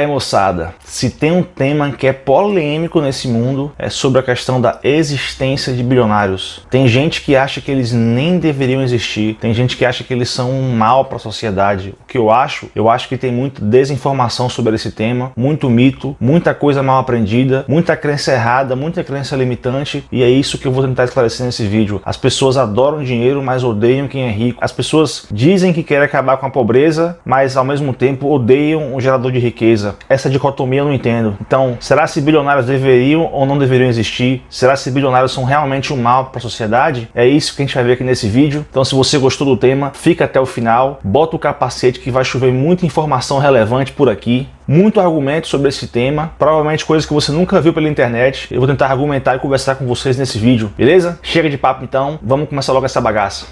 Moçada, se tem um tema que é polêmico nesse mundo, é sobre a questão da existência de bilionários. Tem gente que acha que eles nem deveriam existir, tem gente que acha que eles são um mal para a sociedade. O que eu acho que tem muita desinformação sobre esse tema, muito mito, muita coisa mal aprendida, muita crença errada, muita crença limitante, e é isso que eu vou tentar esclarecer nesse vídeo. As pessoas adoram dinheiro, mas odeiam quem é rico. As pessoas dizem que querem acabar com a pobreza, mas ao mesmo tempo odeiam o gerador de riqueza. Essa dicotomia eu não entendo. Então, será se bilionários deveriam ou não deveriam existir? Será se bilionários são realmente um mal para a sociedade? É isso que a gente vai ver aqui nesse vídeo. Então, se você gostou do tema, fica até o final, bota o capacete que vai chover muita informação relevante por aqui. Muito argumento sobre esse tema, provavelmente coisas que você nunca viu pela internet. Eu vou tentar argumentar e conversar com vocês nesse vídeo, beleza? Chega de papo então, vamos começar logo essa bagaça.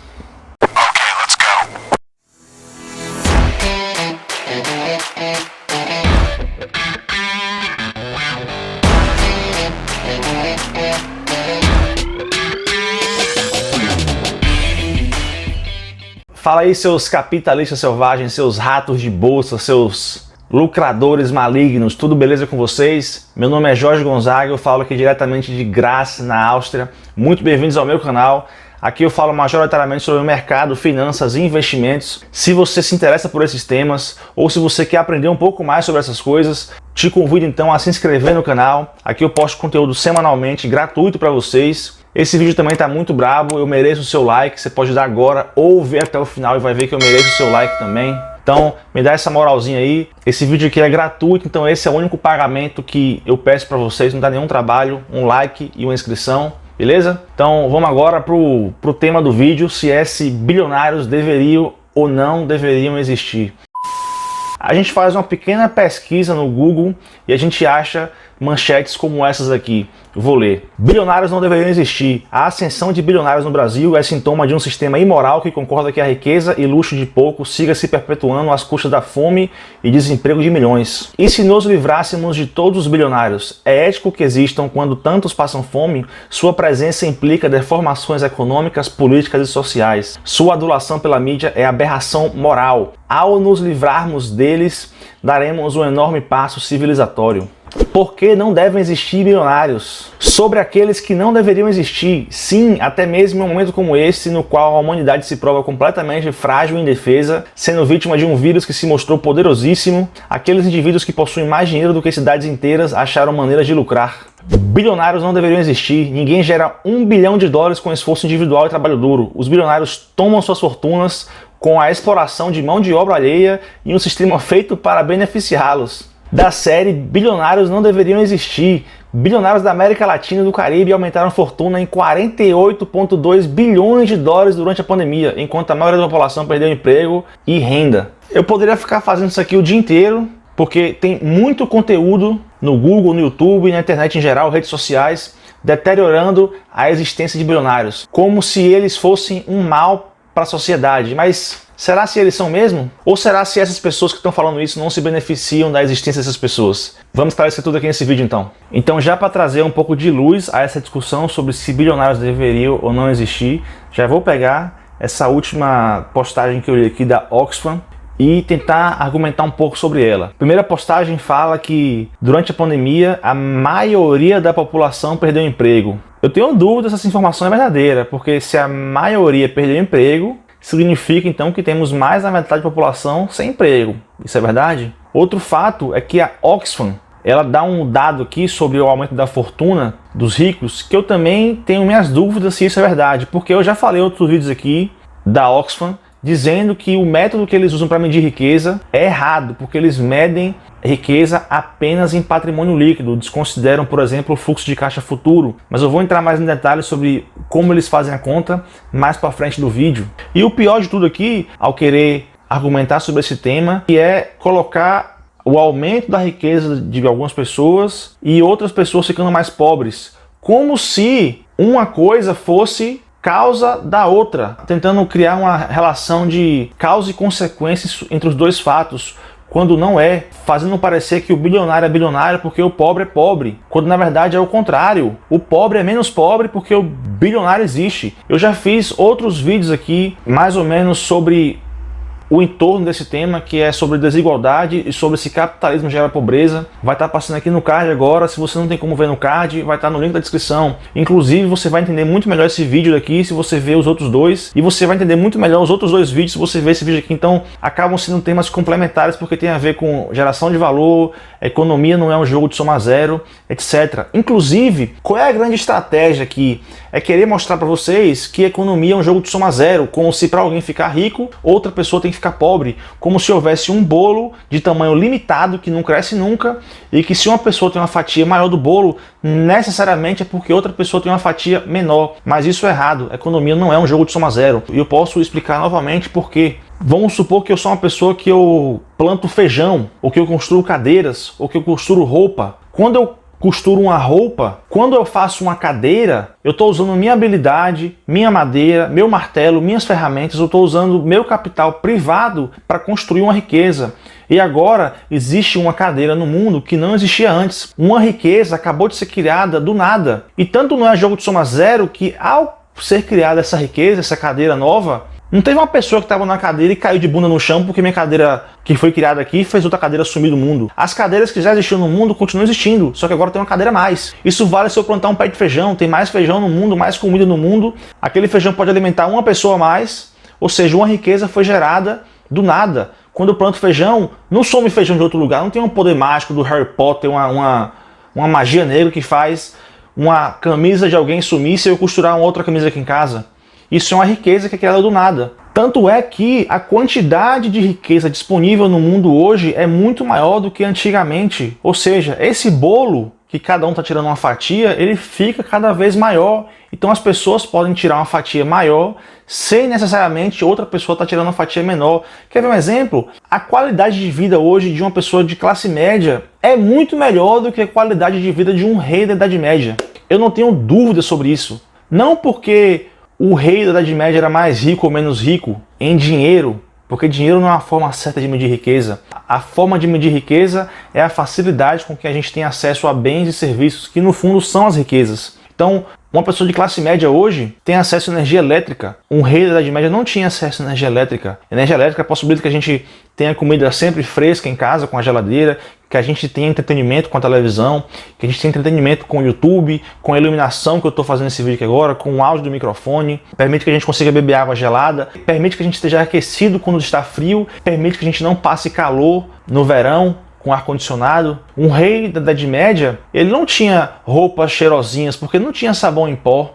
Fala aí, seus capitalistas selvagens, seus ratos de bolsa, seus lucradores malignos, tudo beleza com vocês? Meu nome é Jorge Gonzaga, eu falo aqui diretamente de Graz, na Áustria. Muito bem-vindos ao meu canal. Aqui eu falo majoritariamente sobre o mercado, finanças e investimentos. Se você se interessa por esses temas ou se você quer aprender um pouco mais sobre essas coisas, te convido então a se inscrever no canal. Aqui eu posto conteúdo semanalmente, gratuito para vocês. Esse vídeo também tá muito brabo, eu mereço o seu like, você pode dar agora ou ver até o final e vai ver que eu mereço o seu like também. Então, me dá essa moralzinha aí. Esse vídeo aqui é gratuito, então esse é o único pagamento que eu peço para vocês, não dá nenhum trabalho, um like e uma inscrição, beleza? Então, vamos agora pro tema do vídeo, se bilionários deveriam ou não deveriam existir. A gente faz uma pequena pesquisa no Google e a gente acha manchetes como essas aqui. Eu vou ler. Bilionários não deveriam existir. A ascensão de bilionários no Brasil é sintoma de um sistema imoral que concorda que a riqueza e luxo de poucos siga se perpetuando às custas da fome e desemprego de milhões. E se nos livrássemos de todos os bilionários? É ético que existam quando tantos passam fome? Sua presença implica deformações econômicas, políticas e sociais. Sua adulação pela mídia é aberração moral. Ao nos livrarmos deles, daremos um enorme passo civilizatório. Por que não devem existir bilionários? Sobre aqueles que não deveriam existir, sim, até mesmo em um momento como esse, no qual a humanidade se prova completamente frágil e indefesa, sendo vítima de um vírus que se mostrou poderosíssimo, aqueles indivíduos que possuem mais dinheiro do que cidades inteiras acharam maneiras de lucrar. Bilionários não deveriam existir, ninguém gera $1 bilhão com esforço individual e trabalho duro. Os bilionários tomam suas fortunas com a exploração de mão de obra alheia e um sistema feito para beneficiá-los. Da série Bilionários não deveriam existir. Bilionários da América Latina e do Caribe aumentaram fortuna em $48,2 bilhões durante a pandemia, enquanto a maioria da população perdeu emprego e renda. Eu poderia ficar fazendo isso aqui o dia inteiro, porque tem muito conteúdo no Google, no YouTube, na internet em geral, redes sociais, deteriorando a existência de bilionários, como se eles fossem um mal para a sociedade. Mas será se eles são mesmo? Ou será se essas pessoas que estão falando isso não se beneficiam da existência dessas pessoas? Vamos esclarecer tudo aqui nesse vídeo então. Então, já para trazer um pouco de luz a essa discussão sobre se bilionários deveriam ou não existir, já vou pegar essa última postagem que eu li aqui da Oxfam e tentar argumentar um pouco sobre ela. A primeira postagem fala que durante a pandemia a maioria da população perdeu emprego. Eu tenho dúvida se essa informação é verdadeira, porque se a maioria perdeu emprego, significa então que temos mais da metade da população sem emprego. Isso é verdade? Outro fato é que a Oxfam, ela dá um dado aqui sobre o aumento da fortuna dos ricos, que eu também tenho minhas dúvidas se isso é verdade, porque eu já falei em outros vídeos aqui da Oxfam, dizendo que o método que eles usam para medir riqueza é errado, porque eles medem riqueza apenas em patrimônio líquido, desconsideram, por exemplo, o fluxo de caixa futuro. Mas eu vou entrar mais em detalhes sobre como eles fazem a conta mais para frente do vídeo. E o pior de tudo aqui, ao querer argumentar sobre esse tema, que é colocar o aumento da riqueza de algumas pessoas e outras pessoas ficando mais pobres, como se uma coisa fosse causa da outra, tentando criar uma relação de causa e consequências entre os dois fatos, quando não é, fazendo parecer que o bilionário é bilionário porque o pobre é pobre, quando na verdade é o contrário, o pobre é menos pobre porque o bilionário existe. Eu já fiz outros vídeos aqui, mais ou menos sobre o entorno desse tema, que é sobre desigualdade e sobre se capitalismo gera pobreza. Vai estar passando aqui no card agora. Se você não tem como ver no card, vai estar no link da descrição. Inclusive, você vai entender muito melhor esse vídeo daqui se você ver os outros dois, e você vai entender muito melhor os outros dois vídeos se você ver esse vídeo aqui. Então, acabam sendo temas complementares, porque tem a ver com geração de valor, economia não é um jogo de soma zero, etc. Inclusive, qual é a grande estratégia aqui? É querer mostrar para vocês que economia é um jogo de soma zero, como se para alguém ficar rico, outra pessoa tem que ficar pobre, como se houvesse um bolo de tamanho limitado que não cresce nunca, e que se uma pessoa tem uma fatia maior do bolo, necessariamente é porque outra pessoa tem uma fatia menor. Mas isso é errado. A economia não é um jogo de soma zero. E eu posso explicar novamente por quê. Vamos supor que eu sou uma pessoa que eu planto feijão, ou que eu construo cadeiras, ou que eu costuro roupa. Quando eu costuro uma roupa, quando eu faço uma cadeira, eu estou usando minha habilidade, minha madeira, meu martelo, minhas ferramentas, eu estou usando meu capital privado para construir uma riqueza. E agora existe uma cadeira no mundo que não existia antes. Uma riqueza acabou de ser criada do nada. E tanto não é jogo de soma zero que, ao ser criada essa riqueza, essa cadeira nova, não teve uma pessoa que estava na cadeira e caiu de bunda no chão porque minha cadeira que foi criada aqui fez outra cadeira sumir do mundo. As cadeiras que já existiam no mundo continuam existindo, só que agora tem uma cadeira a mais. Isso vale se eu plantar um pé de feijão, tem mais feijão no mundo, mais comida no mundo. Aquele feijão pode alimentar uma pessoa a mais, ou seja, uma riqueza foi gerada do nada. Quando eu planto feijão, não some feijão de outro lugar, não tem um poder mágico do Harry Potter, uma magia negra que faz uma camisa de alguém sumir se eu costurar uma outra camisa aqui em casa. Isso é uma riqueza que é criada do nada. Tanto é que a quantidade de riqueza disponível no mundo hoje é muito maior do que antigamente. Ou seja, esse bolo que cada um está tirando uma fatia, ele fica cada vez maior. Então as pessoas podem tirar uma fatia maior sem necessariamente outra pessoa estar tirando uma fatia menor. Quer ver um exemplo? A qualidade de vida hoje de uma pessoa de classe média é muito melhor do que a qualidade de vida de um rei da Idade Média. Eu não tenho dúvida sobre isso. Não porque o rei da Idade Média era mais rico ou menos rico em dinheiro, porque dinheiro não é uma forma certa de medir riqueza. A forma de medir riqueza é a facilidade com que a gente tem acesso a bens e serviços, que no fundo são as riquezas. Então, uma pessoa de classe média hoje tem acesso à energia elétrica. Um rei da Idade Média não tinha acesso à energia elétrica. Energia elétrica possibilita que a gente tenha comida sempre fresca em casa, com a geladeira, que a gente tenha entretenimento com a televisão, que a gente tenha entretenimento com o YouTube, com a iluminação que eu estou fazendo esse vídeo aqui agora, com o áudio do microfone, permite que a gente consiga beber água gelada, permite que a gente esteja aquecido quando está frio, permite que a gente não passe calor no verão, com ar-condicionado. Um rei da Idade Média, ele não tinha roupas cheirosinhas, porque não tinha sabão em pó,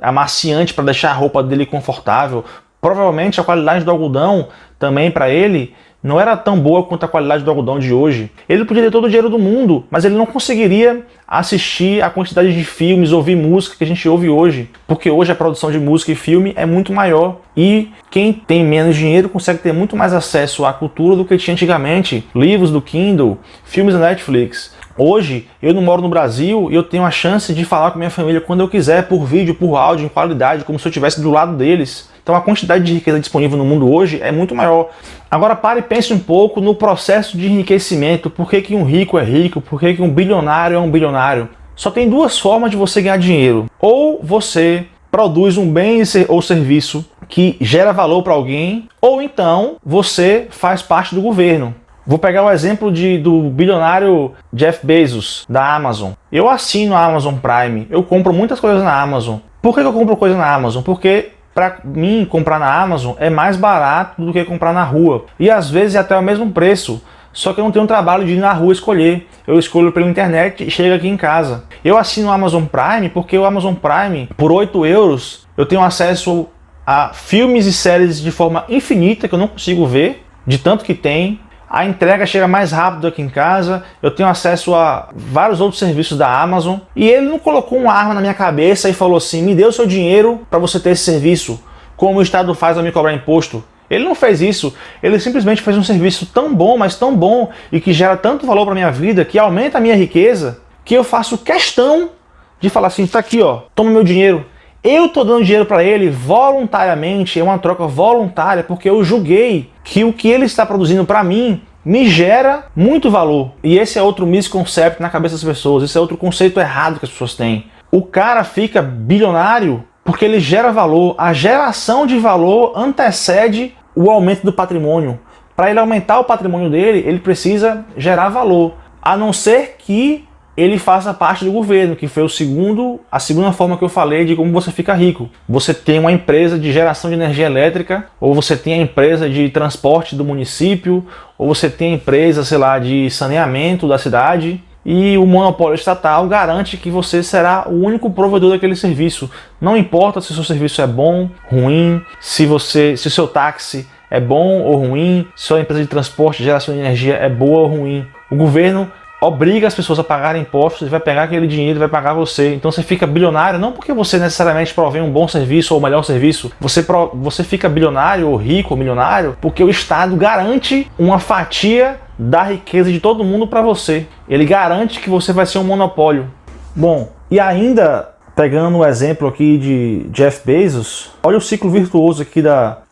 amaciante para deixar a roupa dele confortável. Provavelmente a qualidade do algodão também para ele não era tão boa quanto a qualidade do algodão de hoje. Ele podia ter todo o dinheiro do mundo, mas ele não conseguiria assistir a quantidade de filmes, ouvir música que a gente ouve hoje, porque hoje a produção de música e filme é muito maior, e quem tem menos dinheiro consegue ter muito mais acesso à cultura do que tinha antigamente. Livros do Kindle, filmes da Netflix. Hoje, eu não moro no Brasil e eu tenho a chance de falar com minha família quando eu quiser, por vídeo, por áudio, em qualidade, como se eu estivesse do lado deles. Então a quantidade de riqueza disponível no mundo hoje é muito maior. Agora pare e pense um pouco no processo de enriquecimento. Por que um rico é rico? Por que um bilionário é um bilionário? Só tem duas formas de você ganhar dinheiro. Ou você produz um bem ou serviço que gera valor para alguém, ou então você faz parte do governo. Vou pegar o exemplo do bilionário Jeff Bezos, da Amazon. Eu assino a Amazon Prime, eu compro muitas coisas na Amazon. Por que eu compro coisa na Amazon? Porque para mim, comprar na Amazon é mais barato do que comprar na rua. E às vezes é até o mesmo preço. Só que eu não tenho trabalho de ir na rua escolher. Eu escolho pela internet e chega aqui em casa. Eu assino o Amazon Prime porque o Amazon Prime, por 8 euros, eu tenho acesso a filmes e séries de forma infinita que eu não consigo ver, de tanto que tem. A entrega chega mais rápido aqui em casa, eu tenho acesso a vários outros serviços da Amazon. E ele não colocou uma arma na minha cabeça e falou assim: me dê o seu dinheiro para você ter esse serviço, como o Estado faz ao me cobrar imposto. Ele não fez isso, ele simplesmente fez um serviço tão bom, mas tão bom, e que gera tanto valor para minha vida, que aumenta a minha riqueza, que eu faço questão de falar assim: tá aqui ó, toma meu dinheiro. Eu tô dando dinheiro para ele voluntariamente, é uma troca voluntária, porque eu julguei que o que ele está produzindo para mim me gera muito valor. E esse é outro misconceito na cabeça das pessoas, esse é outro conceito errado que as pessoas têm. O cara fica bilionário porque ele gera valor. A geração de valor antecede o aumento do patrimônio. Para ele aumentar o patrimônio dele, ele precisa gerar valor, a não ser que ele faça parte do governo, que foi a segunda forma que eu falei de como você fica rico. Você tem uma empresa de geração de energia elétrica, ou você tem a empresa de transporte do município, ou você tem a empresa, sei lá, de saneamento da cidade, e o monopólio estatal garante que você será o único provedor daquele serviço. Não importa se o seu serviço é bom, ruim, se o seu táxi é bom ou ruim, se a sua empresa de transporte de geração de energia é boa ou ruim. O governo obriga as pessoas a pagarem impostos, vai pegar aquele dinheiro e vai pagar você. Então você fica bilionário não porque você necessariamente provém um bom serviço ou o melhor serviço. Você fica bilionário ou rico ou milionário porque o Estado garante uma fatia da riqueza de todo mundo para você. Ele garante que você vai ser um monopólio. Bom, e ainda pegando o exemplo aqui de Jeff Bezos, olha o ciclo virtuoso aqui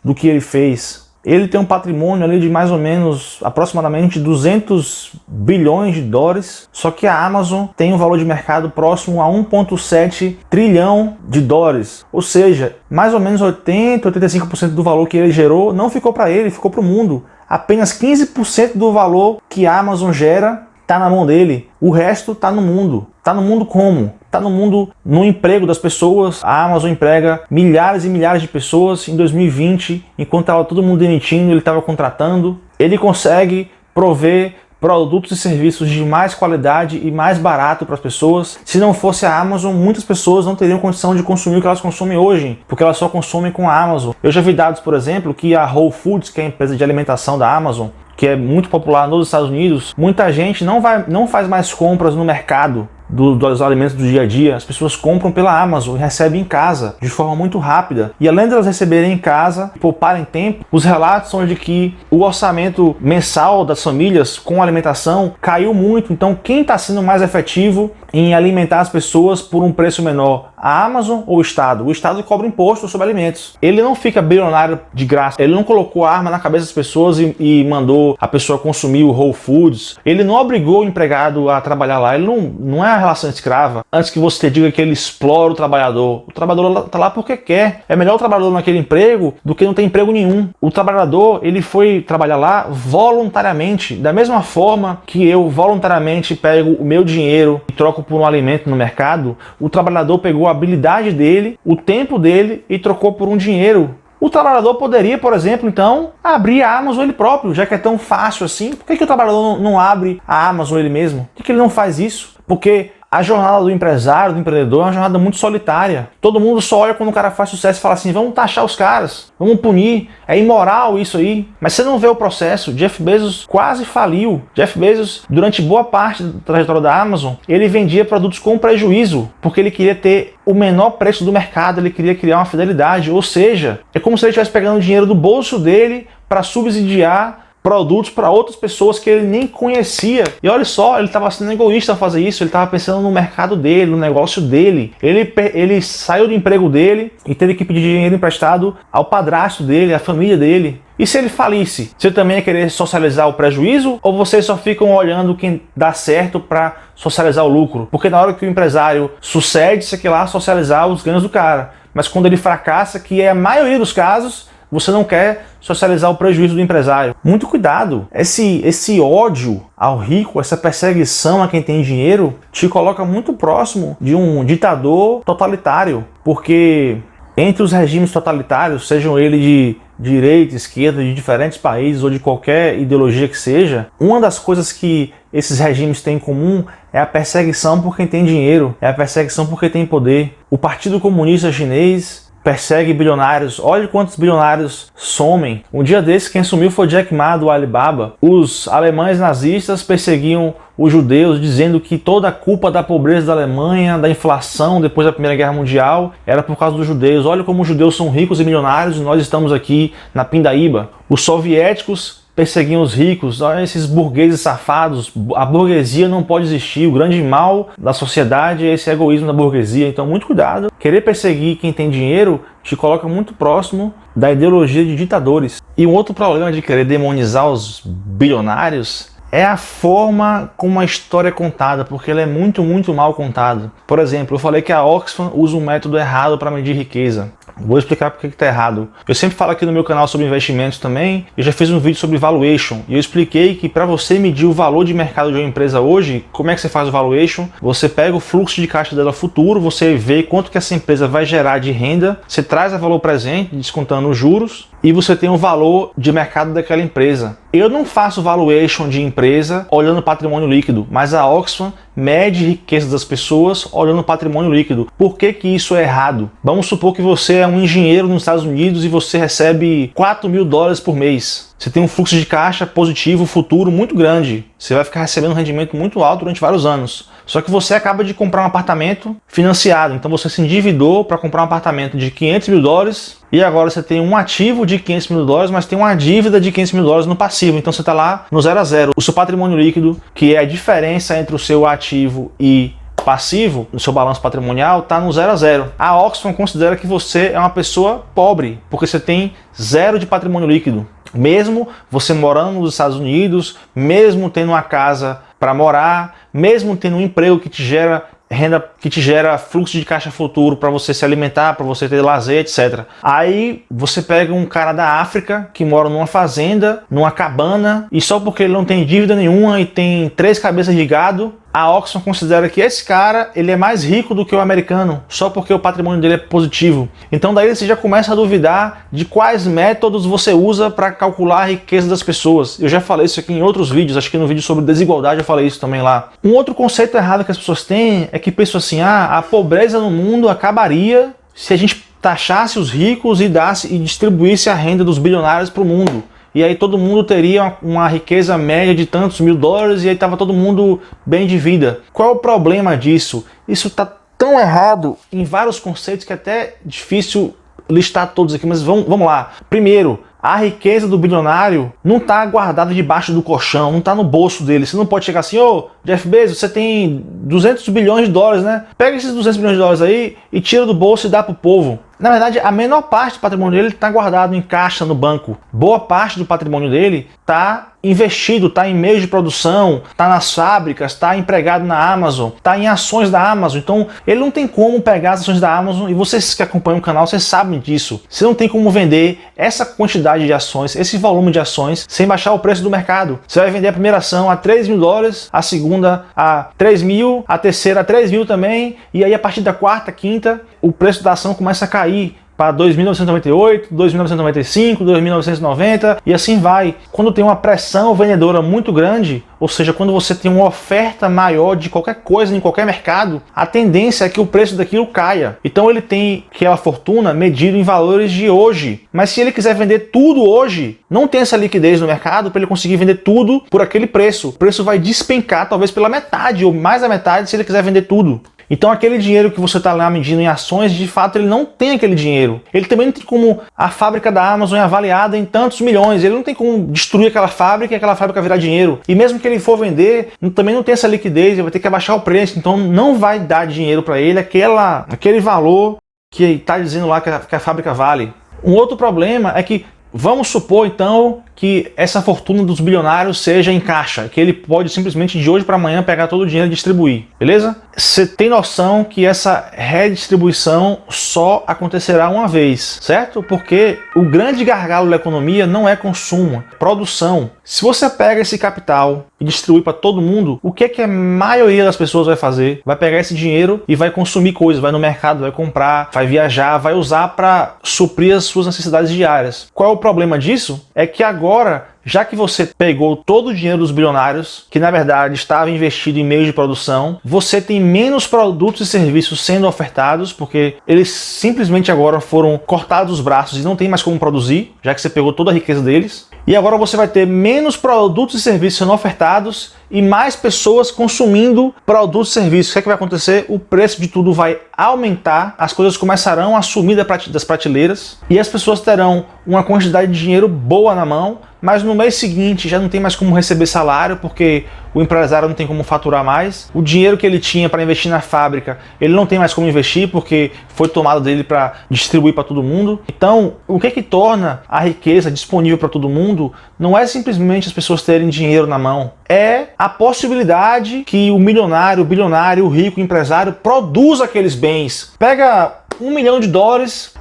do que ele fez. Ele tem um patrimônio ali de mais ou menos, aproximadamente 200 bilhões de dólares, só que a Amazon tem um valor de mercado próximo a 1,7 trilhão de dólares. Ou seja, mais ou menos 85% do valor que ele gerou não ficou para ele, ficou para o mundo. Apenas 15% do valor que a Amazon gera está na mão dele. O resto está no mundo. Está no mundo como? Está no mundo, no emprego das pessoas. A Amazon emprega milhares e milhares de pessoas. Em 2020, enquanto estava todo mundo demitindo, ele estava contratando. Ele consegue prover produtos e serviços de mais qualidade e mais barato para as pessoas. Se não fosse a Amazon, muitas pessoas não teriam condição de consumir o que elas consomem hoje, porque elas só consomem com a Amazon. Eu já vi dados, por exemplo, que a Whole Foods, que é a empresa de alimentação da Amazon, que é muito popular nos Estados Unidos, muita gente não faz mais compras no mercado dos alimentos do dia a dia. As pessoas compram pela Amazon e recebem em casa de forma muito rápida. E além de elas receberem em casa e pouparem tempo, os relatos são de que o orçamento mensal das famílias com alimentação caiu muito. Então quem está sendo mais efetivo em alimentar as pessoas por um preço menor? A Amazon ou o Estado? O Estado cobra imposto sobre alimentos. Ele não fica bilionário de graça. Ele não colocou a arma na cabeça das pessoas e mandou a pessoa consumir o Whole Foods. Ele não obrigou o empregado a trabalhar lá. Ele não é a relação escrava. Antes que você diga que ele explora o trabalhador está lá porque quer. É melhor o trabalhador naquele emprego do que não ter emprego nenhum. O trabalhador, ele foi trabalhar lá voluntariamente. Da mesma forma que eu voluntariamente pego o meu dinheiro e troco por um alimento no mercado, o trabalhador pegou a habilidade dele, o tempo dele e trocou por um dinheiro. O trabalhador poderia, por exemplo, então, abrir a Amazon ele próprio, já que é tão fácil assim. Por que o trabalhador não abre a Amazon ele mesmo? Por que ele não faz isso? Porque a jornada do empresário, do empreendedor, é uma jornada muito solitária. Todo mundo só olha quando o cara faz sucesso e fala assim, vamos taxar os caras, vamos punir, é imoral isso aí. Mas você não vê o processo. Jeff Bezos quase faliu. Jeff Bezos, durante boa parte da trajetória da Amazon, ele vendia produtos com prejuízo, porque ele queria ter o menor preço do mercado, ele queria criar uma fidelidade. Ou seja, é como se ele estivesse pegando o dinheiro do bolso dele para subsidiar produtos para outras pessoas que ele nem conhecia. E olha só, ele estava sendo egoísta ao fazer isso, ele estava pensando no mercado dele, no negócio dele. Ele saiu do emprego dele e teve que pedir dinheiro emprestado ao padrasto dele, à família dele. E se ele falisse, você também ia querer socializar o prejuízo ou vocês só ficam olhando quem dá certo para socializar o lucro? Porque na hora que o empresário sucede, você quer lá socializar os ganhos do cara. Mas quando ele fracassa, que é a maioria dos casos, você não quer socializar o prejuízo do empresário. Muito cuidado. Esse ódio ao rico, essa perseguição a quem tem dinheiro, te coloca muito próximo de um ditador totalitário. Porque entre os regimes totalitários, sejam eles de direita, esquerda, de diferentes países ou de qualquer ideologia que seja, uma das coisas que esses regimes têm em comum é a perseguição por quem tem dinheiro, é a perseguição por quem tem poder. O Partido Comunista Chinês persegue bilionários. Olha quantos bilionários somem. Um dia desses, quem sumiu foi Jack Ma, do Alibaba. Os alemães nazistas perseguiam os judeus, dizendo que toda a culpa da pobreza da Alemanha, da inflação depois da Primeira Guerra Mundial, era por causa dos judeus. Olha como os judeus são ricos e milionários e nós estamos aqui na pindaíba. Os soviéticos perseguiam os ricos. Olha esses burgueses safados. A burguesia não pode existir. O grande mal da sociedade é esse egoísmo da burguesia. Então, muito cuidado. Querer perseguir quem tem dinheiro te coloca muito próximo da ideologia de ditadores. E um outro problema de querer demonizar os bilionários é a forma como a história é contada, porque ela é muito mal contada. Por exemplo, eu falei que a Oxfam usa um método errado para medir riqueza. Vou explicar por que está errado. Eu sempre falo aqui no meu canal sobre investimentos também. Eu já fiz um vídeo sobre valuation e eu expliquei que para você medir o valor de mercado de uma empresa hoje, como é que você faz o valuation? Você pega o fluxo de caixa dela futuro, você vê quanto que essa empresa vai gerar de renda, você traz a valor presente, descontando os juros, e você tem o valor de mercado daquela empresa. Eu não faço valuation de empresa olhando patrimônio líquido, mas a Oxfam mede riqueza das pessoas olhando patrimônio líquido. Por que que isso é errado? Vamos supor que você é um engenheiro nos Estados Unidos e você recebe $4.000 por mês. Você tem um fluxo de caixa positivo futuro muito grande. Você vai ficar recebendo um rendimento muito alto durante vários anos. Só que você acaba de comprar um apartamento financiado. Então você se endividou para comprar um apartamento de $500.000 e agora você tem um ativo de $500.000, mas tem uma dívida de $500.000 no passivo. Então você está lá no 0 a 0. O seu patrimônio líquido, que é a diferença entre o seu ativo e passivo, no seu balanço patrimonial, está no 0 a 0. A Oxfam considera que você é uma pessoa pobre, porque você tem zero de patrimônio líquido. Mesmo você morando nos Estados Unidos, mesmo tendo uma casa para morar, mesmo tendo um emprego que te gera renda, que te gera fluxo de caixa futuro para você se alimentar, para você ter lazer, etc. Aí você pega um cara da África que mora numa fazenda, numa cabana, e só porque ele não tem dívida nenhuma e tem 3 cabeças de gado, a Oxfam considera que esse cara ele é mais rico do que o americano, só porque o patrimônio dele é positivo. Então daí você já começa a duvidar de quais métodos você usa para calcular a riqueza das pessoas. Eu já falei isso aqui em outros vídeos, acho que no vídeo sobre desigualdade eu falei isso também lá. Um outro conceito errado que as pessoas têm é que pensam assim, a pobreza no mundo acabaria se a gente taxasse os ricos e distribuísse a renda dos bilionários para o mundo. E aí todo mundo teria uma riqueza média de tantos $1.000 e aí estava todo mundo bem de vida. Qual é o problema disso? Isso está tão errado em vários conceitos que é até difícil listar todos aqui, mas vamos lá. Primeiro, a riqueza do bilionário não está guardada debaixo do colchão, não está no bolso dele. Você não pode chegar assim, ô Jeff Bezos, você tem $200 bilhões, né? Pega esses $200 bilhões aí e tira do bolso e dá pro povo. Na verdade, a menor parte do patrimônio dele está guardado em caixa no banco. Boa parte do patrimônio dele está investido, está em meios de produção, está nas fábricas, está empregado na Amazon, está em ações da Amazon. Então, ele não tem como pegar as ações da Amazon, e vocês que acompanham o canal, vocês sabem disso. Você não tem como vender essa quantidade de ações, esse volume de ações, sem baixar o preço do mercado. Você vai vender a primeira ação a $3.000, a segunda a 3.000, a terceira a 3.000 também, e aí a partir da quarta, quinta, o preço da ação começa a cair para 2.998, 2.995, 2.990 e assim vai. Quando tem uma pressão vendedora muito grande, ou seja, quando você tem uma oferta maior de qualquer coisa em qualquer mercado, a tendência é que o preço daquilo caia. Então ele tem aquela fortuna medida em valores de hoje. Mas se ele quiser vender tudo hoje, não tem essa liquidez no mercado para ele conseguir vender tudo por aquele preço. O preço vai despencar talvez pela metade ou mais da metade se ele quiser vender tudo. Então aquele dinheiro que você está lá medindo em ações, de fato ele não tem aquele dinheiro. Ele também não tem como a fábrica da Amazon é avaliada em tantos milhões. Ele não tem como destruir aquela fábrica e aquela fábrica virar dinheiro. E mesmo que ele for vender, também não tem essa liquidez, ele vai ter que abaixar o preço. Então não vai dar dinheiro para ele aquele valor que está dizendo lá que a fábrica vale. Um outro problema é que, vamos supor então que essa fortuna dos bilionários seja em caixa, que ele pode simplesmente de hoje para amanhã pegar todo o dinheiro e distribuir, beleza? Você tem noção que essa redistribuição só acontecerá uma vez, certo? Porque o grande gargalo da economia não é consumo, é produção. Se você pega esse capital e distribui para todo mundo, o que é que a maioria das pessoas vai fazer? Vai pegar esse dinheiro e vai consumir coisas, vai no mercado, vai comprar, vai viajar, vai usar para suprir as suas necessidades diárias. Qual é o problema disso? É que agora, já que você pegou todo o dinheiro dos bilionários, que na verdade estava investido em meios de produção, você tem menos produtos e serviços sendo ofertados, porque eles simplesmente agora foram cortados os braços e não tem mais como produzir, já que você pegou toda a riqueza deles. E agora você vai ter menos produtos e serviços sendo ofertados e mais pessoas consumindo produtos e serviços. O que é que vai acontecer? O preço de tudo vai aumentar, as coisas começarão a sumir das prateleiras e as pessoas terão uma quantidade de dinheiro boa na mão, mas no mês seguinte já não tem mais como receber salário, porque o empresário não tem como faturar mais. O dinheiro que ele tinha para investir na fábrica, ele não tem mais como investir, porque foi tomado dele para distribuir para todo mundo. Então, o que é que torna a riqueza disponível para todo mundo não é simplesmente as pessoas terem dinheiro na mão, é a possibilidade que o milionário, o bilionário, o rico, o empresário produza aqueles bens. Pega US$ 1 milhão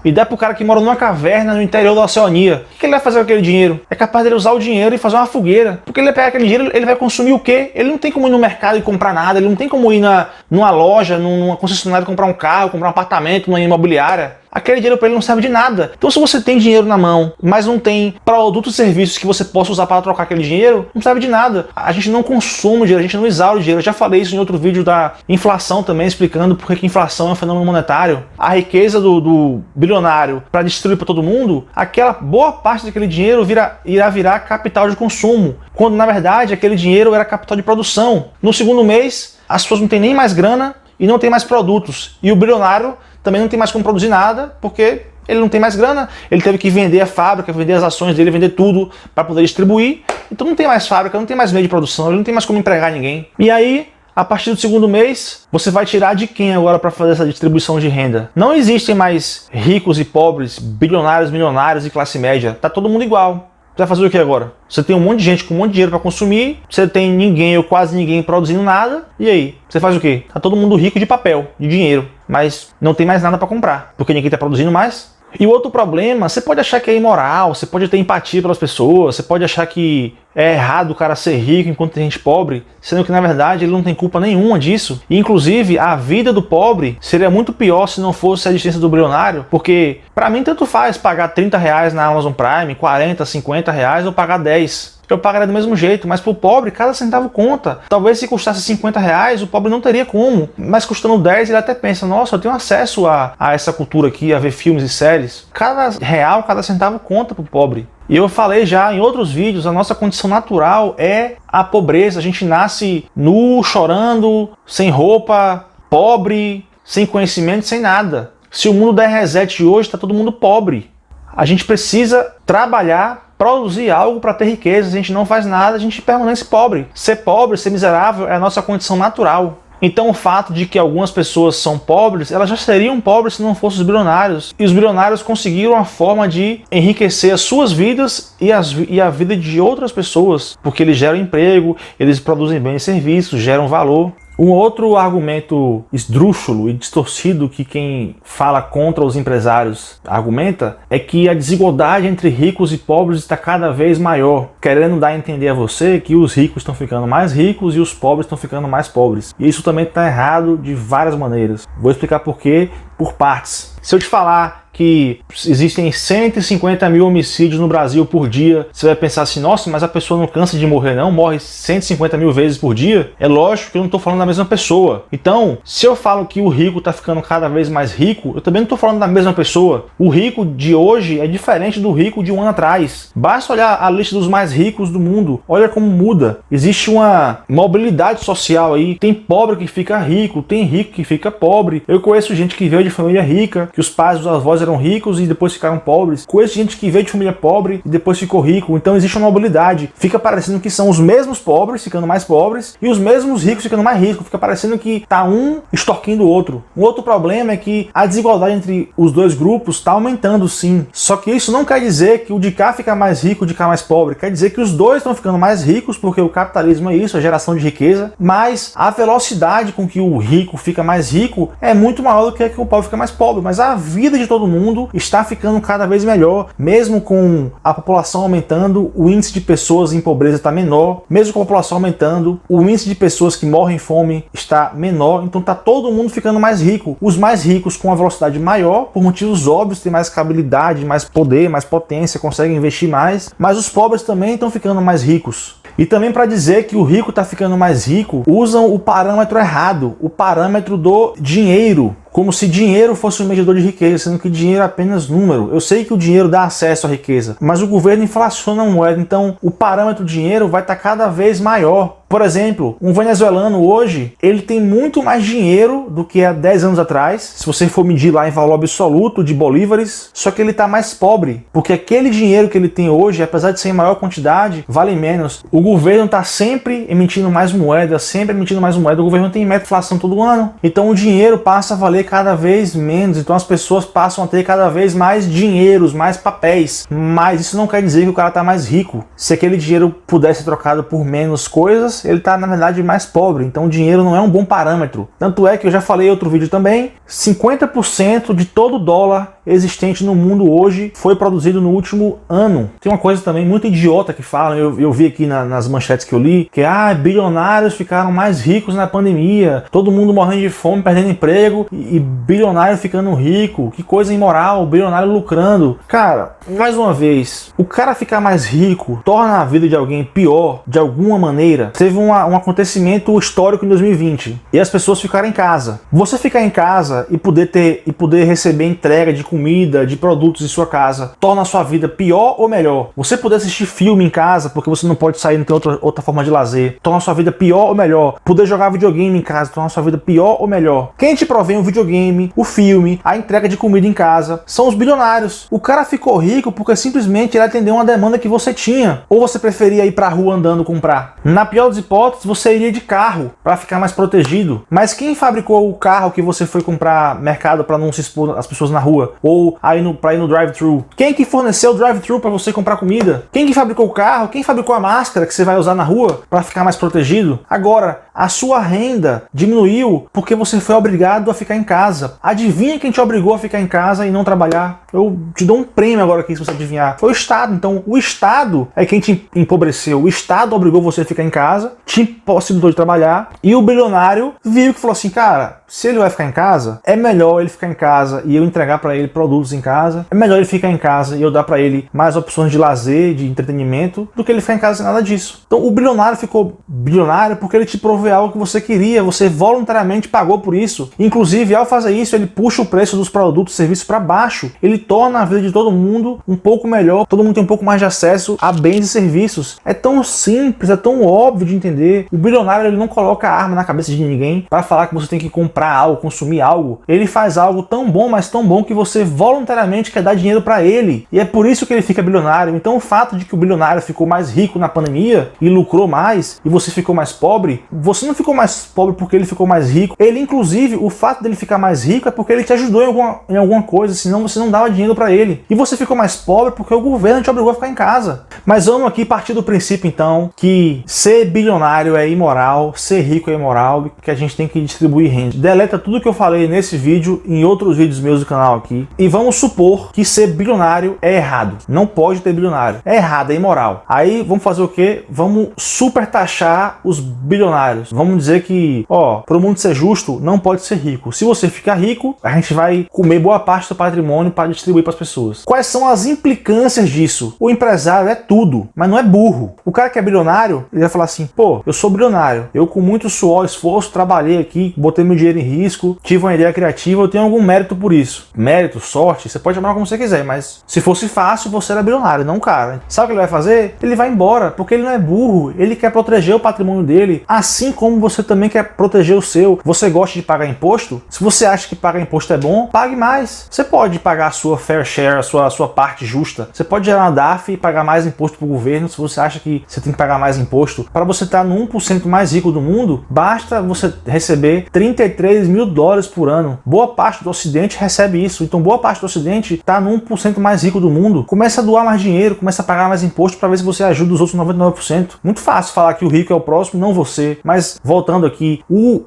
e der pro cara que mora numa caverna no interior da Oceania, o que ele vai fazer com aquele dinheiro? É capaz dele usar o dinheiro e fazer uma fogueira. Porque ele vai pegar aquele dinheiro, ele vai consumir o quê? Ele não tem como ir no mercado e comprar nada, ele não tem como ir numa loja, numa concessionária comprar um carro, comprar um apartamento, numa imobiliária. Aquele dinheiro para ele não serve de nada. Então se você tem dinheiro na mão, mas não tem produtos e serviços que você possa usar para trocar aquele dinheiro, não serve de nada. A gente não consome dinheiro, a gente não exaure o dinheiro. Eu já falei isso em outro vídeo da inflação também, explicando por que inflação é um fenômeno monetário. A riqueza do bilionário para distribuir para todo mundo, aquela boa parte daquele dinheiro irá virar capital de consumo, quando na verdade aquele dinheiro era capital de produção. No segundo mês, as pessoas não têm nem mais grana e não tem mais produtos. E o bilionário também não tem mais como produzir nada, porque ele não tem mais grana, ele teve que vender a fábrica, vender as ações dele, vender tudo para poder distribuir. Então não tem mais fábrica, não tem mais meio de produção, ele não tem mais como empregar ninguém. E aí, a partir do segundo mês, você vai tirar de quem agora para fazer essa distribuição de renda? Não existem mais ricos e pobres, bilionários, milionários e classe média. Tá todo mundo igual. Você vai fazer o que agora? Você tem um monte de gente com um monte de dinheiro para consumir, você tem ninguém ou quase ninguém produzindo nada, e aí? Você faz o quê? Tá todo mundo rico de papel, de dinheiro, mas não tem mais nada para comprar, porque ninguém tá produzindo mais. E o outro problema, você pode achar que é imoral, você pode ter empatia pelas pessoas, você pode achar que é errado o cara ser rico enquanto tem gente pobre, sendo que na verdade ele não tem culpa nenhuma disso. E inclusive a vida do pobre seria muito pior se não fosse a existência do bilionário, porque pra mim tanto faz pagar R$30 na Amazon Prime, 40, 50 reais ou pagar 10. Eu pagaria do mesmo jeito, mas pro pobre cada centavo conta. Talvez se custasse R$50, o pobre não teria como, mas custando 10 ele até pensa, nossa, eu tenho acesso a essa cultura aqui, a ver filmes e séries. Cada real, cada centavo conta pro pobre. E eu falei já em outros vídeos, a nossa condição natural é a pobreza. A gente nasce nu, chorando, sem roupa, pobre, sem conhecimento, sem nada. Se o mundo der reset hoje, está todo mundo pobre. A gente precisa trabalhar, produzir algo para ter riqueza. Se a gente não faz nada, a gente permanece pobre. Ser pobre, ser miserável é a nossa condição natural. Então o fato de que algumas pessoas são pobres, elas já seriam pobres se não fossem os bilionários. E os bilionários conseguiram a forma de enriquecer as suas vidas e a vida de outras pessoas, porque eles geram emprego, eles produzem bens e serviços, geram valor. Um outro argumento esdrúxulo e distorcido que quem fala contra os empresários argumenta é que a desigualdade entre ricos e pobres está cada vez maior, querendo dar a entender a você que os ricos estão ficando mais ricos e os pobres estão ficando mais pobres. E isso também está errado de várias maneiras. Vou explicar por quê, por partes. Se eu te falar que existem 150 mil homicídios no Brasil por dia, você vai pensar assim, nossa, mas a pessoa não cansa de morrer não? Morre 150 mil vezes por dia? É lógico que eu não estou falando da mesma pessoa. Então, se eu falo que o rico está ficando cada vez mais rico, eu também não estou falando da mesma pessoa. O rico de hoje é diferente do rico de um ano atrás. Basta olhar a lista dos mais ricos do mundo. Olha como muda. Existe uma mobilidade social aí. Tem pobre que fica rico, tem rico que fica pobre. Eu conheço gente que veio de família rica, que os pais e os avós eram ricos e depois ficaram pobres. Conheço gente que veio de família pobre e depois ficou rico. Então existe uma mobilidade. Fica parecendo que são os mesmos pobres ficando mais pobres e os mesmos ricos ficando mais ricos. Fica parecendo que tá um extorquindo o outro. Um outro problema é que a desigualdade entre os dois grupos está aumentando sim. Só que isso não quer dizer que o de cá fica mais rico, o de cá mais pobre. Quer dizer que os dois estão ficando mais ricos porque o capitalismo é isso, a geração de riqueza. Mas a velocidade com que o rico fica mais rico é muito maior do que o pobre fica mais pobre. Mas a vida de todo mundo está ficando cada vez melhor, mesmo com a população aumentando, o índice de pessoas em pobreza está menor, mesmo com a população aumentando, o índice de pessoas que morrem de fome está menor, então está todo mundo ficando mais rico. Os mais ricos com a velocidade maior, por motivos óbvios, têm mais escalabilidade, mais poder, mais potência, conseguem investir mais, mas os pobres também estão ficando mais ricos. E também para dizer que o rico está ficando mais rico, usam o parâmetro errado, o parâmetro do dinheiro. Como se dinheiro fosse um medidor de riqueza, sendo que dinheiro é apenas número. Eu sei que o dinheiro dá acesso à riqueza, mas o governo inflaciona a moeda, então o parâmetro dinheiro vai estar cada vez maior. Por exemplo, um venezuelano hoje, ele tem muito mais dinheiro do que há 10 anos atrás, se você for medir lá em valor absoluto de bolívares, só que ele está mais pobre, porque aquele dinheiro que ele tem hoje, apesar de ser em maior quantidade, vale menos. O governo está sempre emitindo mais moeda, o governo tem meta inflação todo ano, então o dinheiro passa a valer valer cada vez menos, então as pessoas passam a ter cada vez mais dinheiros, mais papéis, mas isso não quer dizer que o cara tá mais rico. Se aquele dinheiro pudesse ser trocado por menos coisas, ele tá na verdade mais pobre, então o dinheiro não é um bom parâmetro. Tanto é que eu já falei em outro vídeo também, 50% de todo dólar existente no mundo hoje foi produzido no último ano. Tem uma coisa também muito idiota que falam, eu vi aqui nas manchetes que eu li, que bilionários ficaram mais ricos na pandemia, todo mundo morrendo de fome, perdendo emprego, e bilionário ficando rico, que coisa imoral, bilionário lucrando. Cara, mais uma vez, o cara ficar mais rico torna a vida de alguém pior de alguma maneira. Teve um acontecimento histórico em 2020 e as pessoas ficaram em casa. Você ficar em casa e poder receber entrega de comida, de produtos em sua casa, torna a sua vida pior ou melhor? Você poder assistir filme em casa porque você não pode sair, não tem outra forma de lazer, torna a sua vida pior ou melhor? Poder jogar videogame em casa torna a sua vida pior ou melhor? Quem te provém o videogame, o filme, a entrega de comida em casa são os bilionários. O cara ficou rico porque simplesmente ele atendeu uma demanda que você tinha. Ou você preferia ir pra rua andando comprar? Na pior das hipóteses, você iria de carro para ficar mais protegido. Mas quem fabricou o carro que você foi comprar mercado para não se expor às pessoas na rua? Ou para ir no drive-thru? Quem que forneceu o drive-thru para você comprar comida? Quem que fabricou o carro? Quem fabricou a máscara que você vai usar na rua para ficar mais protegido? Agora, a sua renda diminuiu porque você foi obrigado a ficar em casa. Adivinha quem te obrigou a ficar em casa e não trabalhar? Eu te dou um prêmio agora aqui se você adivinhar. Foi o Estado. Então, o Estado é quem te empobreceu. O Estado obrigou você a ficar em casa, te impossibilitou de trabalhar, e o bilionário viu que falou assim, cara, se ele vai ficar em casa, é melhor ele ficar em casa e eu entregar para ele produtos em casa. É melhor ele ficar em casa e eu dar para ele mais opções de lazer, de entretenimento, do que ele ficar em casa sem nada disso. Então o bilionário ficou bilionário porque ele te proveu algo que você queria, você voluntariamente pagou por isso. Inclusive, ao fazer isso, ele puxa o preço dos produtos e serviços para baixo. Ele torna a vida de todo mundo um pouco melhor, todo mundo tem um pouco mais de acesso a bens e serviços. É tão simples, é tão óbvio de entender. O bilionário, ele não coloca a arma na cabeça de ninguém para falar que você tem que comprar algo, consumir algo. Ele faz algo tão bom, mas tão bom que você voluntariamente quer dar dinheiro para ele. E é por isso que ele fica bilionário. Então o fato de que o bilionário ficou mais rico na pandemia e lucrou mais, e você ficou mais pobre, você não ficou mais pobre porque ele ficou mais rico. Ele, inclusive, o fato dele ficar mais rico é porque ele te ajudou em alguma coisa, senão você não dava dinheiro para ele. E você ficou mais pobre porque o governo te obrigou a ficar em casa. Mas vamos aqui partir do princípio, então, que ser bilionário é imoral, ser rico é imoral, que a gente tem que distribuir renda. Deleta tudo que eu falei nesse vídeo, em outros vídeos meus do canal aqui, e vamos supor que ser bilionário é errado. Não pode ter bilionário. É errado, é imoral. Aí vamos fazer o quê? Vamos super taxar os bilionários. Vamos dizer que, para o mundo ser justo, não pode ser rico. Se você ficar rico, a gente vai comer boa parte do patrimônio para distribuir para as pessoas. Quais são as implicâncias disso? O empresário é tudo, mas não é burro. O cara que é bilionário, ele vai falar assim, eu sou bilionário, eu com muito suor, esforço, trabalhei aqui, botei meu dinheiro em risco, tive uma ideia criativa, eu tenho algum mérito por isso. Mérito, sorte, você pode chamar como você quiser, mas se fosse fácil, você era bilionário, não o cara. Sabe o que ele vai fazer? Ele vai embora, porque ele não é burro, ele quer proteger o patrimônio dele, assim como você também quer proteger o seu. Você gosta de pagar imposto? Se você acha que pagar imposto é bom, pague mais. Você pode pagar a sua fair share, a sua parte justa. Você pode gerar uma DARF e pagar mais imposto para o governo se você acha que você tem que pagar mais imposto. Para você estar no 1% mais rico do mundo, basta você receber 33 mil dólares por ano. Boa parte do Ocidente recebe isso. Então boa parte do Ocidente está no 1% mais rico do mundo. Começa a doar mais dinheiro, começa a pagar mais imposto para ver se você ajuda os outros 99%. Muito fácil falar que o rico é o próximo, não você. Mas voltando aqui,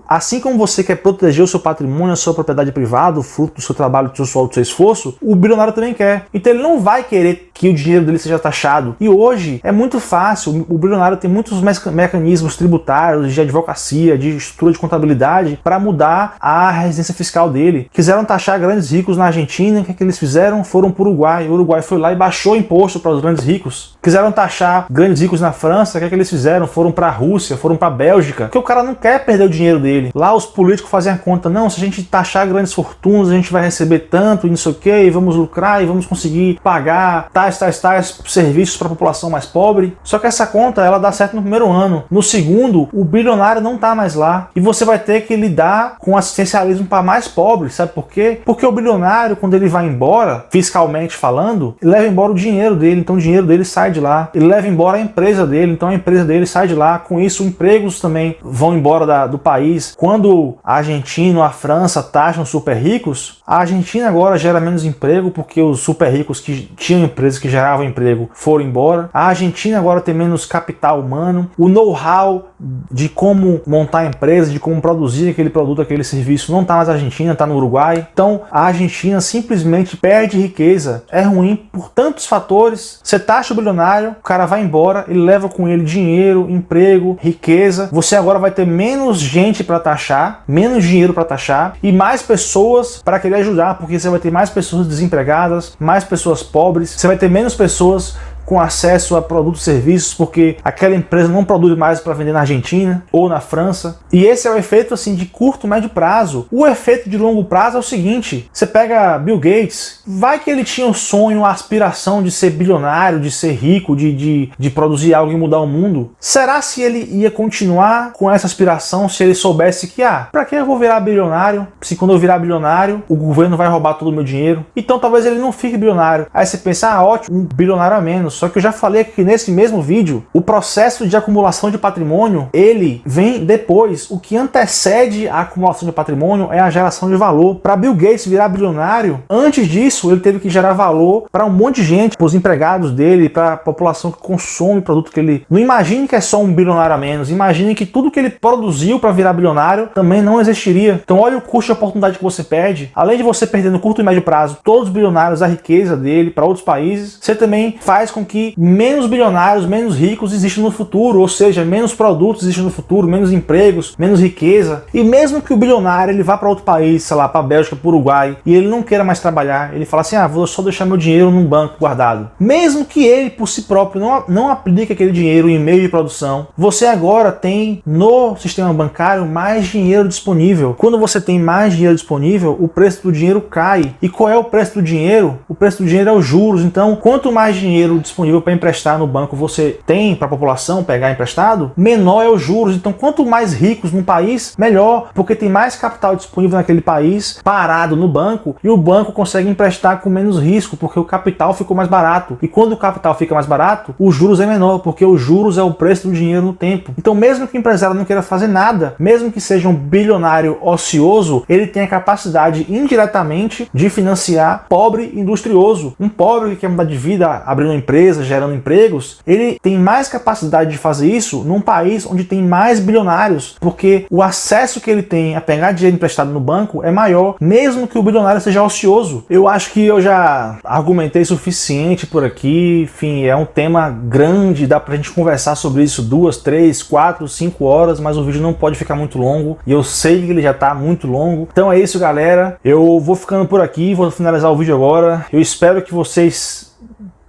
assim como você quer proteger o seu patrimônio, a sua propriedade privada, o fruto do seu trabalho, do seu suor, do seu esforço, o bilionário também quer. Então ele não vai querer que o dinheiro dele seja taxado. E hoje é muito fácil. O bilionário tem muitos mecanismos tributários, de advocacia, de estrutura de contabilidade para mudar a residência fiscal dele. Quiseram taxar grandes ricos na Argentina, o que é que eles fizeram? Foram para o Uruguai. O Uruguai foi lá e baixou o imposto para os grandes ricos. Quiseram taxar grandes ricos na França, o que é que eles fizeram? Foram para a Rússia, foram para a Bélgica, porque o cara não quer perder o dinheiro dele. Lá os políticos fazem a conta, não, se a gente taxar grandes fortunas, a gente vai receber tanto e não sei o que, e vamos lucrar e vamos conseguir pagar tais serviços para a população mais pobre. Só que essa conta, ela dá certo no primeiro ano. No segundo, o bilionário não tá mais lá. E você vai ter que lidar com assistencialismo para mais pobres. Sabe por quê? Porque o bilionário, quando ele vai embora, fiscalmente falando, ele leva embora o dinheiro dele. Então o dinheiro dele sai de lá. Ele leva embora a empresa dele. Então a empresa dele sai de lá. Com isso, empregos também vão embora do país. Quando a Argentina ou a França taxam super ricos, a Argentina agora gera menos emprego porque os super ricos que tinham empresas que geravam emprego foram embora. A Argentina agora tem menos capital humano. O know-how de como montar a empresa, de como produzir aquele produto, aquele serviço, não está mais na Argentina, está no Uruguai. Então a Argentina simplesmente perde riqueza. É ruim por tantos fatores. Você taxa o bilionário, o cara vai embora, ele leva com ele dinheiro, emprego, riqueza. Você agora vai ter menos gente para taxar, menos dinheiro para taxar e mais pessoas para querer ajudar, porque você vai ter mais pessoas desempregadas, mais pessoas pobres, você vai ter menos pessoas com acesso a produtos e serviços, porque aquela empresa não produz mais para vender na Argentina ou na França. E esse é o efeito assim de curto, médio prazo. O efeito de longo prazo é o seguinte: você pega Bill Gates, vai que ele tinha o sonho, a aspiração de ser bilionário, de ser rico, de produzir algo e mudar o mundo. Será se ele ia continuar com essa aspiração se ele soubesse que, para que eu vou virar bilionário, se quando eu virar bilionário o governo vai roubar todo o meu dinheiro? Então talvez ele não fique bilionário. Aí você pensa, ótimo, um bilionário a menos. Só que eu já falei aqui nesse mesmo vídeo, o processo de acumulação de patrimônio, ele vem depois. O que antecede a acumulação de patrimônio é a geração de valor. Para Bill Gates virar bilionário, antes disso ele teve que gerar valor para um monte de gente, para os empregados dele, para a população que consome o produto que ele... Não imagine que é só um bilionário a menos, imagine que tudo que ele produziu para virar bilionário também não existiria. Então olha o custo de oportunidade que você perde. Além de você perder no curto e médio prazo todos os bilionários, a riqueza dele para outros países, você também faz com que menos bilionários, menos ricos existam no futuro, ou seja, menos produtos existam no futuro, menos empregos, menos riqueza. E mesmo que o bilionário ele vá para outro país, sei lá, para a Bélgica, para o Uruguai, e ele não queira mais trabalhar, ele fala assim, vou só deixar meu dinheiro num banco guardado. Mesmo que ele, por si próprio, não aplique aquele dinheiro em meio de produção, você agora tem no sistema bancário mais dinheiro disponível. Quando você tem mais dinheiro disponível, o preço do dinheiro cai. E qual é o preço do dinheiro? O preço do dinheiro é os juros. Então, quanto mais dinheiro disponível para emprestar no banco você tem para a população pegar emprestado, menor é os juros. Então, quanto mais ricos no país, melhor, porque tem mais capital disponível naquele país parado no banco e o banco consegue emprestar com menos risco, porque o capital ficou mais barato. E quando o capital fica mais barato, os juros é menor, porque os juros é o preço do dinheiro no tempo. Então, mesmo que o empresário não queira fazer nada, mesmo que seja um bilionário ocioso, ele tem a capacidade indiretamente de financiar pobre industrioso. Um pobre que quer mudar de vida, abrindo uma empresa, gerando empregos, ele tem mais capacidade de fazer isso num país onde tem mais bilionários, porque o acesso que ele tem a pegar dinheiro emprestado no banco é maior, mesmo que o bilionário seja ocioso. Eu acho que eu já argumentei suficiente por aqui, enfim, é um tema grande, dá pra gente conversar sobre isso 2, 3, 4, 5 horas, mas o vídeo não pode ficar muito longo, e eu sei que ele já tá muito longo. Então é isso, galera, eu vou ficando por aqui, vou finalizar o vídeo agora. Eu espero que vocês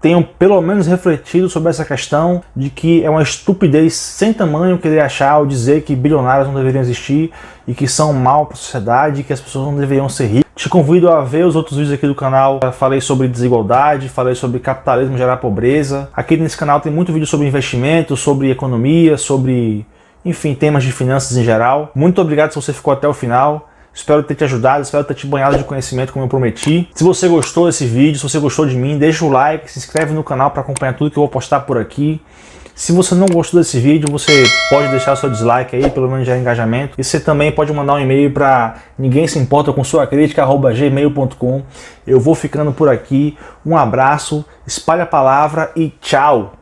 tenham pelo menos refletido sobre essa questão de que é uma estupidez sem tamanho querer achar ou dizer que bilionários não deveriam existir e que são mal para a sociedade e que as pessoas não deveriam ser ricas. Te convido a ver os outros vídeos aqui do canal. Eu falei sobre desigualdade, falei sobre capitalismo gerar pobreza. Aqui nesse canal tem muito vídeo sobre investimento, sobre economia, sobre, enfim, temas de finanças em geral. Muito obrigado se você ficou até o final. Espero ter te ajudado, espero ter te banhado de conhecimento como eu prometi. Se você gostou desse vídeo, se você gostou de mim, deixa o like, se inscreve no canal para acompanhar tudo que eu vou postar por aqui. Se você não gostou desse vídeo, você pode deixar seu dislike aí, pelo menos já engajamento. E você também pode mandar um e-mail para ninguém se importa com sua crítica@gmail.com. Eu vou ficando por aqui. Um abraço, espalhe a palavra e tchau!